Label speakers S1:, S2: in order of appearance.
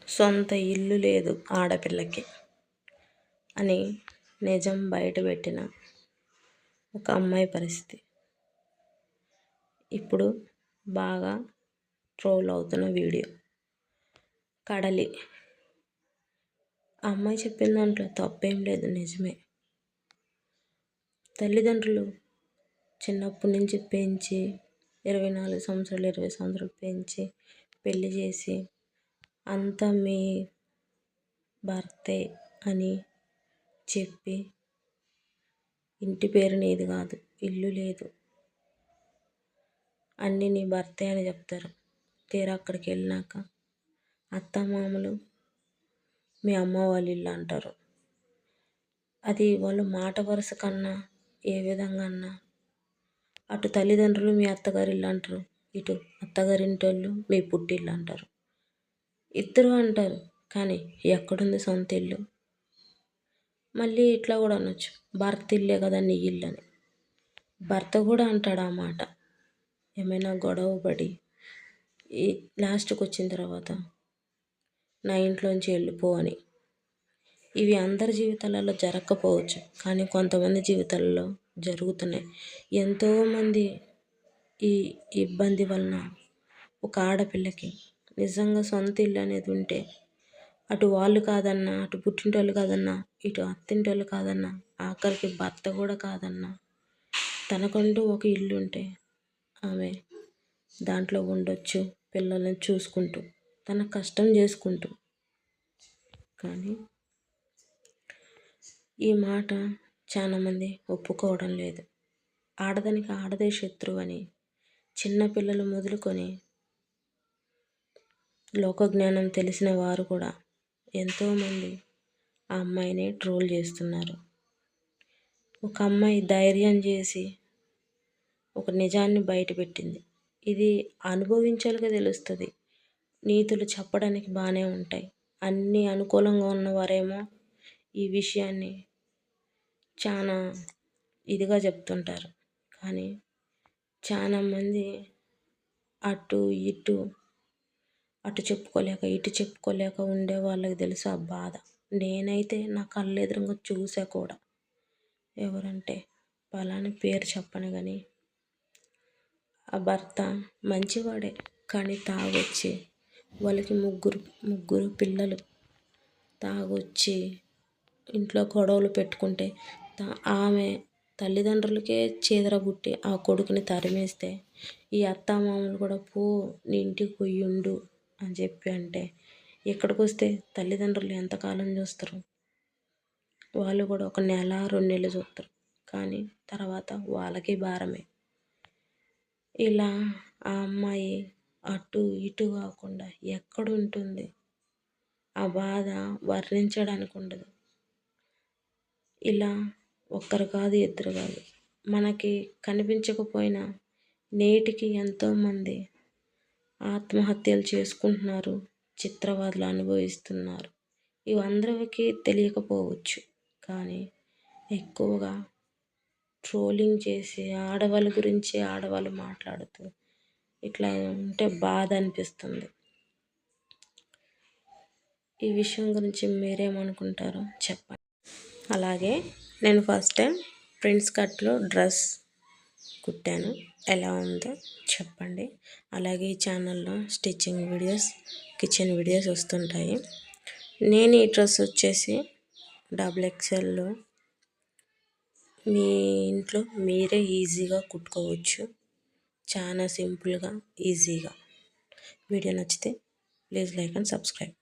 S1: సొంత ఇల్లు లేదు ఆడపిల్లకి అని నిజం బయటపెట్టిన ఒక అమ్మాయి పరిస్థితి ఇప్పుడు బాగా ట్రోల్ అవుతున్న వీడియో. కడలి ఆ అమ్మాయి చెప్పిన దాంట్లో తప్పేం లేదు, నిజమే. తల్లిదండ్రులు చిన్నప్పటి నుంచి పెంచి 24 సంవత్సరాలు 20 సంవత్సరాలు పెంచి పెళ్లి చేసి అంతా మీ భర్తే అని చెప్పి ఇంటి పేరు నీది కాదు, ఇల్లు లేదు, అన్నీ నీ భర్తే అని చెప్తారు. తీరా అక్కడికి వెళ్ళినాక అత్తమామలు మీ అమ్మ వాళ్ళ ఇల్లు అంటారు. అది వాళ్ళు మాట వరుస కన్నా ఏ విధంగా అన్నా అటు తల్లిదండ్రులు మీ అత్తగారి ఇల్లు అంటారు, ఇటు అత్తగారింటోళ్ళు మీ పుట్టిల్లు అంటారు. ఇద్దరు అంటారు, కానీ ఎక్కడుంది సొంత ఇల్లు? మళ్ళీ ఇట్లా కూడా అనొచ్చు, భర్త ఇల్లే కదా నీ ఇల్లు అని. భర్త కూడా అంటాడు ఆ మాట. ఏమైనా గొడవ పడి ఈ లాస్ట్కి వచ్చిన తర్వాత నా ఇంట్లోంచి వెళ్ళిపో అని. ఇవి అందరి జీవితాలలో జరగకపోవచ్చు, కానీ కొంతమంది జీవితాలలో జరుగుతున్నాయి. ఎంతోమంది ఈ ఇబ్బంది వలన ఒక ఆడపిల్లకి నిజంగా సొంత ఇల్లు అనేది ఉంటే అటు వాళ్ళు కాదన్నా, అటు పుట్టింటోళ్ళు కాదన్నా, ఇటు అత్తింటోళ్ళు కాదన్నా, ఆఖరికి భర్త కూడా కాదన్నా, తనకంటూ ఒక ఇల్లు ఉంటే ఆమె దాంట్లో ఉండొచ్చు, పిల్లల్ని చూసుకుంటూ తన కష్టం చేసుకుంటూ. కానీ ఈ మాట చాలామంది ఒప్పుకోవడం లేదు. ఆడదానికి ఆడదే శత్రువు అని చిన్నపిల్లలు మొదలుకొని లోకజ్ఞానం తెలిసిన వారు కూడా ఎంతోమంది ఆ అమ్మాయిని ట్రోల్ చేస్తున్నారు. ఒక అమ్మాయి ధైర్యం చేసి ఒక నిజాన్ని బయటపెట్టింది. ఇది అనుభవించాలిగా తెలుస్తుంది. నీతులు చెప్పడానికి బాగానే ఉంటాయి. అన్నీ అనుకూలంగా ఉన్నవారేమో ఈ విషయాన్ని చాలా ఇదిగా చెప్తుంటారు. కానీ చాలామంది అటు చెప్పుకోలేక ఇటు చెప్పుకోలేక ఉండే వాళ్ళకి తెలుసు ఆ బాధ. నేనైతే నా కళ్ళు ఎదురుగా చూసా కూడా. ఎవరంటే పలానా పేరు చెప్పను కానీ ఆ భర్త మంచివాడే, కానీ తాగొచ్చి వాళ్ళకి ముగ్గురు పిల్లలు తాగొచ్చి ఇంట్లో గొడవలు పెట్టుకుంటే ఆమె తల్లిదండ్రులకే చీదరబుట్టి ఆ కొడుకుని తరిమేస్తే ఈ అత్తామామలు కూడా పో నీ ఇంటికి పోయి ఉండు అని చెప్పి అంటే ఇక్కడికి వస్తే తల్లిదండ్రులు ఎంతకాలం చూస్తారు? వాళ్ళు కూడా ఒక నెల 2 నెలలు చూస్తారు, కానీ తర్వాత వాళ్ళకి భారమే. ఇలా ఆ అమ్మాయి అటు ఇటు కాకుండా ఎక్కడుంటుంది? ఆ బాధ వర్ణించడానికి ఉండదు. ఇలా ఒక్కరు కాదు, ఇద్దరు కాదు, మనకి కనిపించకపోయినా నేటికి ఎంతోమంది ఆత్మహత్యలు చేసుకుంటున్నారు, చిత్రవదలు అనుభవిస్తున్నారు. ఇవి అందరికీ తెలియకపోవచ్చు, కానీ ఎక్కువగా ట్రోలింగ్ చేసి ఆడవాళ్ళ గురించి ఆడవాళ్ళు మాట్లాడుతూ ఇట్లా ఉంటే బాధ అనిపిస్తుంది. ఈ విషయం గురించి మీరేమనుకుంటారో చెప్పండి. అలాగే నేను ఫస్ట్ టైం ప్రిన్స్ కట్లో డ్రెస్ కుట్టాను, ఎలా ఉందో చెప్పండి. అలాగే ఈ ఛానల్లో స్టిచ్చింగ్ వీడియోస్, కిచెన్ వీడియోస్ వస్తుంటాయి. నేను ఈ డ్రెస్ వచ్చేసి XXL మీ ఇంట్లో మీరే ఈజీగా కుట్టుకోవచ్చు, చాలా సింపుల్గా ఈజీగా. వీడియో నచ్చితే ప్లీజ్ లైక్ అండ్ సబ్స్క్రైబ్.